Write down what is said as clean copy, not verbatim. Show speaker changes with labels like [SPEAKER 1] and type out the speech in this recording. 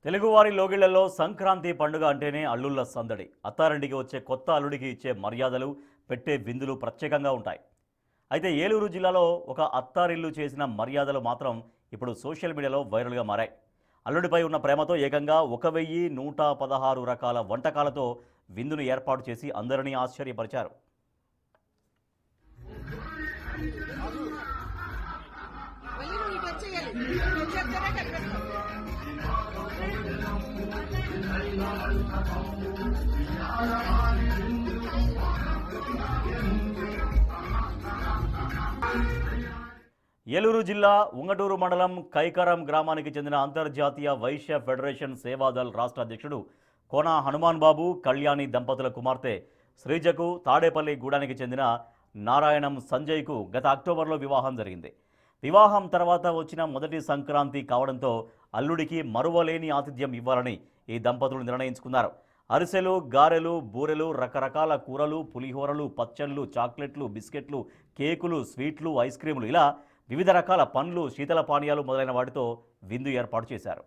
[SPEAKER 1] తెలుగువారి లోగిళ్లలో సంక్రాంతి పండుగ అంటేనే అల్లుళ్ళ సందడి. అత్తారింటికి వచ్చే కొత్త అల్లుడికి ఇచ్చే మర్యాదలు, పెట్టే విందులు ప్రత్యేకంగా ఉంటాయి. అయితే ఏలూరు జిల్లాలో ఒక అత్తారిల్లు చేసిన మర్యాదలు మాత్రం ఇప్పుడు సోషల్ మీడియాలో వైరల్గా మారాయి. అల్లుడిపై ఉన్న ప్రేమతో ఏకంగా 1116 రకాల వంటకాలతో విందును ఏర్పాటు చేసి అందరినీ ఆశ్చర్యపరిచారు. ఏలూరు జిల్లా ఉంగటూరు మండలం కైకరం గ్రామానికి చెందిన అంతర్జాతీయ వైశ్య ఫెడరేషన్ సేవాదల్ రాష్ట్ర అధ్యక్షుడు కోన హనుమాన్ బాబు, కళ్యాణి దంపతుల కుమార్తె శ్రీజకు తాడేపల్లి గూడానికి చెందిన నారాయణం సంజయ్కు గత అక్టోబర్లో వివాహం జరిగింది. వివాహం తర్వాత వచ్చిన మొదటి సంక్రాంతి కావడంతో అల్లుడికి మరువలేని ఆతిథ్యం ఇవ్వాలని ఈ దంపతులు నిర్ణయించుకున్నారు. అరిసెలు, గారెలు, బూరెలు, రకరకాల కూరలు, పులిహోరలు, పచ్చళ్ళు, చాక్లెట్లు, బిస్కెట్లు, కేకులు, స్వీట్లు, ఐస్ క్రీములు ఇలా వివిధ రకాల పండ్లు, శీతల పానీయాలు మొదలైన వాటితో విందు ఏర్పాటు చేశారు.